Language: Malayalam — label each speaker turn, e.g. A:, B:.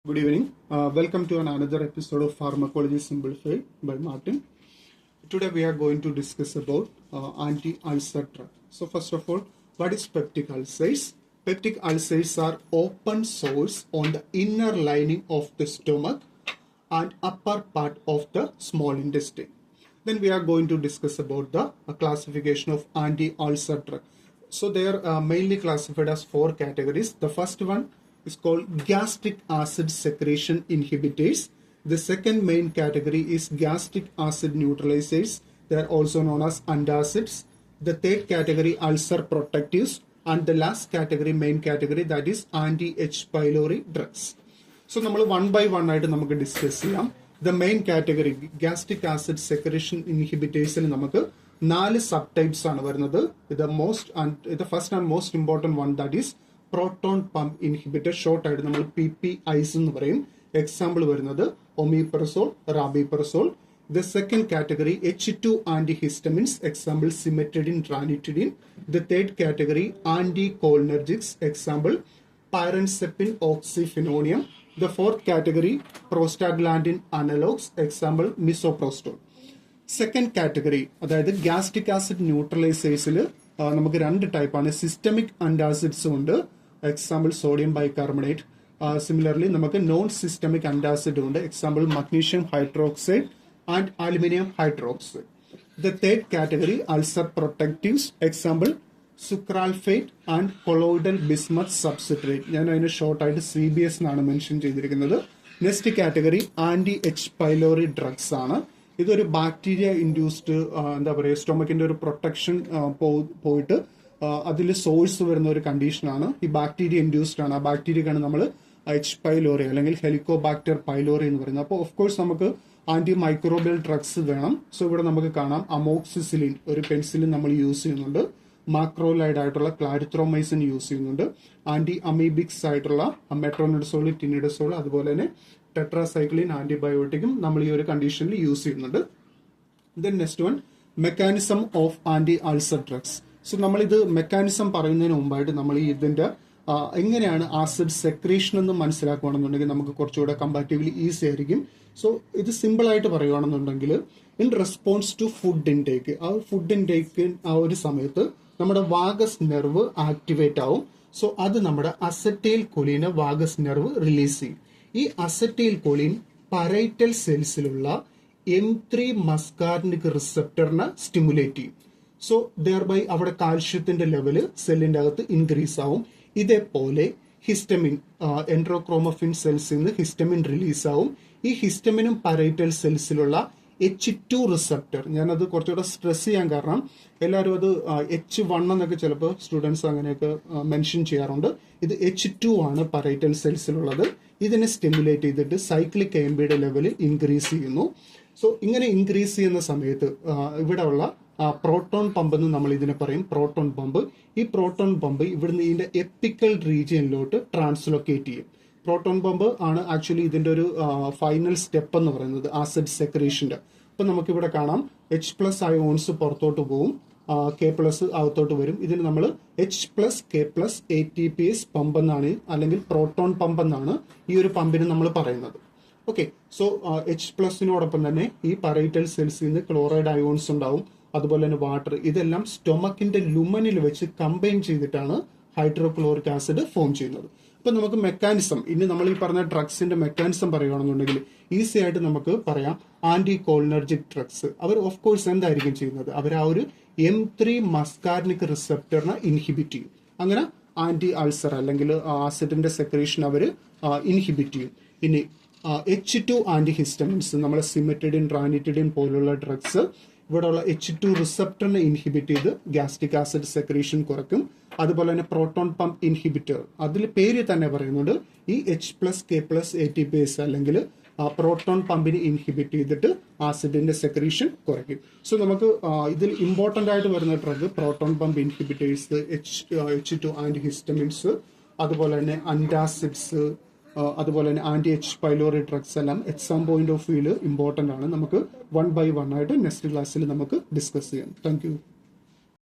A: Good evening. Welcome to another episode of Pharmacology Simplified by Martin. Today we are going to discuss about anti-ulcer drug. So first of all, what is peptic ulcers? Peptic ulcers are open sores on the inner lining of the stomach and upper part of the small intestine. Then we are going to discuss about the classification of anti-ulcer drug. So they are mainly classified as four categories. The first one is called gastric acid secretion inhibitors. The second main category is gastric acid neutralizers. They are also known as antacids. The third category, ulcer protectives. And the last category, main category, that is anti-H. pylori drugs. So, we one by one we discuss the main category, gastric acid secretion inhibitors. We have 4 subtypes. The first and most important one, that is proton pump inhibitor, short PPIs. Example omeprazole, rabeprazole. The second category, H2 antihistamines, example cimetidine, ranitidine. The third category, anticholinergics, example pyrancepin, oxyphenonium. The fourth category, prostaglandin analogs, example misoprostol. Second category, that is gastric acid neutralizers. നമുക്ക് രണ്ട് ടൈപ്പാണ്. സിസ്റ്റമിക് അന്റാസിഡ്സ് ഉണ്ട്, എക്സാമ്പിൾ സോഡിയം ബൈകാർബണേറ്റ്. സിമിലർലി നമുക്ക് നോൺ സിസ്റ്റമിക് അന്റാസിഡ് ഉണ്ട്, example magnesium hydroxide and aluminium hydroxide. The third category ulcer protectives, example sucralfate and colloidal bismuth subcitrate. ഞാൻ അതിന് ഷോർട്ടായിട്ട് CBS എന്നാണ് മെൻഷൻ ചെയ്തിരിക്കുന്നത്. Next category anti H. pylori drugs ആണ്. ഇതൊരു ബാക്ടീരിയ ഇൻഡ്യൂസ്ഡ് എന്താ പറയുക, സ്റ്റൊമക്കിന്റെ ഒരു പ്രൊട്ടക്ഷൻ പോയിട്ട് അതിൽ സോഴ്സ് വരുന്ന ഒരു കണ്ടീഷനാണ്. ഈ ബാക്ടീരിയ ഇൻഡ്യൂസ്ഡ് ആണ്. ആ ബാക്ടീരിയക്കാണ് നമ്മൾ H. pylori അല്ലെങ്കിൽ ഹെലിക്കോബാക്ടർ പൈലോറി എന്ന് പറയുന്നത്. അപ്പോൾ ഓഫ് കോഴ്സ് നമുക്ക് ആന്റി മൈക്രോബിയൽ ഡ്രഗ്സ് വേണം. സോ ഇവിടെ നമുക്ക് കാണാം അമോക്സിസിലിൻ, ഒരു പെൻസിലിൻ നമ്മൾ യൂസ് ചെയ്യുന്നുണ്ട്. മാക്രോലൈഡ് ആയിട്ടുള്ള ക്ലാരിത്രോമൈസിൻ യൂസ് ചെയ്യുന്നുണ്ട്. ആന്റി അമീബിക്സ് ആയിട്ടുള്ള മെട്രോണിഡസോൾ, ടിനിഡസോൾ, അതുപോലെ തന്നെ ടെട്രാസൈക്ലിൻ ആന്റിബയോട്ടിക്കും നമ്മൾ ഈ ഒരു കണ്ടീഷനിൽ യൂസ് ചെയ്യുന്നുണ്ട്. Then next one, mechanism of anti ulcer drugs. So നമ്മളിത് മെക്കാനിസം പറയുന്നതിന് മുമ്പായിട്ട് നമ്മൾ ഇതിന്റെ എങ്ങനെയാണ് ആസിഡ് സെക്രീഷൻ എന്ന് മനസ്സിലാക്കുകയാണെന്നുണ്ടെങ്കിൽ നമുക്ക് കുറച്ചുകൂടെ കമ്പാരിറ്റീവ്ലി ഈസി ആയിരിക്കും. സോ ഇത് സിമ്പിൾ ആയിട്ട് പറയുകയാണെന്നുണ്ടെങ്കിൽ in response to food intake, ആ ഫുഡ് ഇൻടേക്ക് ആ ഒരു സമയത്ത് നമ്മുടെ വാഗസ് നെർവ് ആക്ടിവേറ്റ് ആവും. സോ അത് നമ്മുടെ അസറ്റൈൽ കൊലീനെ വാഗസ് നെർവ് റിലീസ് ചെയ്യും. ഈ അസറ്റൈൽ കൊലീൻ പരൈറ്റൽ സെൽസിലുള്ള M3 മസ്കാർനിക് റിസപ്റ്ററിനെ സ്റ്റിമുലേറ്റ് ചെയ്യും. സോ ദെയർബൈ അവിടെ കാൽഷ്യത്തിന്റെ ലെവല് സെല്ലിന്റെ അകത്ത് ഇൻക്രീസ് ആവും. ഇതേപോലെ ഹിസ്റ്റമിൻ, എൻഡ്രോക്രോമഫിൻ സെൽസിൽ നിന്ന് ഹിസ്റ്റമിൻ റിലീസ് ആവും. ഈ ഹിസ്റ്റമിനും പരൈറ്റൽ സെൽസിലുള്ള H2 റിസപ്റ്റർ, ഞാനത് കുറച്ചുകൂടെ സ്ട്രെസ് ചെയ്യാൻ കാരണം എല്ലാവരും അത് H1 എന്നൊക്കെ ചിലപ്പോൾ സ്റ്റുഡൻസ് അങ്ങനെയൊക്കെ മെൻഷൻ ചെയ്യാറുണ്ട്. ഇത് H2 ആണ് പരൈറ്റൽ സെൽസിലുള്ളത്. ഇതിനെ സ്റ്റിമുലേറ്റ് ചെയ്തിട്ട് സൈക്ലിക് AMPയുടെ ലെവൽ ഇൻക്രീസ് ചെയ്യുന്നു. സോ ഇങ്ങനെ ഇൻക്രീസ് ചെയ്യുന്ന സമയത്ത് ഇവിടെ ഉള്ള പ്രോട്ടോൺ പമ്പ് എന്ന് നമ്മൾ ഇതിനെ പറയും, പ്രോട്ടോൺ പമ്പ്. ഈ പ്രോട്ടോൺ പമ്പ് ഇവിടുന്ന് ഇതിന്റെ എപ്പിക്കൽ റീജിയനിലോട്ട് ട്രാൻസ്ലൊക്കേറ്റ് ചെയ്യും. പ്രോട്ടോൺ പമ്പ് ആണ് ആക്ച്വലി ഇതിന്റെ ഒരു ഫൈനൽ സ്റ്റെപ്പ് എന്ന് പറയുന്നത് ആസിഡ് സെക്രീഷന്റെ. അപ്പൊ നമുക്കിവിടെ കാണാം H+ അയോൺസ് പുറത്തോട്ട് പോകും, K+ അകത്തോട്ട് വരും. ഇതിന് നമ്മൾ H+ K+ ATPase പമ്പ് എന്നാണ്, അല്ലെങ്കിൽ പ്രോട്ടോൺ പമ്പ് എന്നാണ് ഈ ഒരു പമ്പിന് നമ്മൾ പറയുന്നത്. ഓക്കെ, സോ H+നോടൊപ്പം തന്നെ ഈ പരൈറ്റൽ സെൽസിൽ നിന്ന് ക്ലോറൈഡ് അയോൺസ് ഉണ്ടാവും, അതുപോലെ തന്നെ വാട്ടർ. ഇതെല്ലാം സ്റ്റൊമക്കിന്റെ ലുമനിൽ വെച്ച് കമ്പൈൻ ചെയ്തിട്ടാണ് ഹൈഡ്രോക്ലോറിക് ആസിഡ് ഫോം ചെയ്യുന്നത്. അപ്പൊ നമുക്ക് മെക്കാനിസം, ഇനി നമ്മൾ ഈ പറഞ്ഞ ഡ്രഗ്സിന്റെ മെക്കാനിസം പറയുകയാണെന്നുണ്ടെങ്കിൽ ഈസി ആയിട്ട് നമുക്ക് പറയാം. ആന്റി കോളിനർജിക് ഡ്രഗ്സ് അവർ ഓഫ് കോഴ്സ് എന്തായിരിക്കും ചെയ്യുന്നത്, അവർ ആ ഒരു M3 മസ്കാർനിക് റിസപ്റ്ററിനെ ഇൻഹിബിറ്റ് ചെയ്യും. അങ്ങനെ ആന്റി അൾസർ അല്ലെങ്കിൽ ആസിഡിന്റെ സെക്രീഷൻ അവർ ഇൻഹിബിറ്റ് ചെയ്യും. ഇനി H2 ആന്റിഹിസ്റ്റമിൻസ്, നമ്മളെ സിമെറ്റിഡിൻ, റാനിറ്റിഡിൻ പോലുള്ള ഡ്രഗ്സ് ഇവിടെയുള്ള H2 റിസപ്റ്ററിനെ ഇൻഹിബിറ്റ് ചെയ്ത് ഗ്യാസ്ട്രിക് ആസിഡ് സെക്രീഷൻ കുറയ്ക്കും. അതുപോലെ തന്നെ പ്രോട്ടോൺ പമ്പ് ഇൻഹിബിറ്റർ, അതിൽ പേര് തന്നെ പറയുന്നുണ്ട്, ഈ H+ K+ ATPase അല്ലെങ്കിൽ പ്രോട്ടോൺ പമ്പിനെ ഇൻഹിബിറ്റ് ചെയ്തിട്ട് ആസിഡിന്റെ സെക്രീഷൻ കുറയ്ക്കും. സോ നമുക്ക് ഇതിൽ ഇമ്പോർട്ടന്റ് ആയിട്ട് വരുന്ന drug proton pump inhibitors, H2 antihistamines, അതുപോലെ തന്നെ അന്റാസിഡ്സ്, അതുപോലെ തന്നെ ആന്റി H. pylori ഡ്രഗ്സ് എല്ലാം എക്സാം പോയിന്റ് ഓഫ് വ്യൂല് ഇമ്പോർട്ടന്റ് ആണ്. നമുക്ക് 1 by 1 ആയിട്ട് നെക്സ്റ്റ് ക്ലാസ്സിൽ നമുക്ക് ഡിസ്കസ് ചെയ്യാം. Thank you.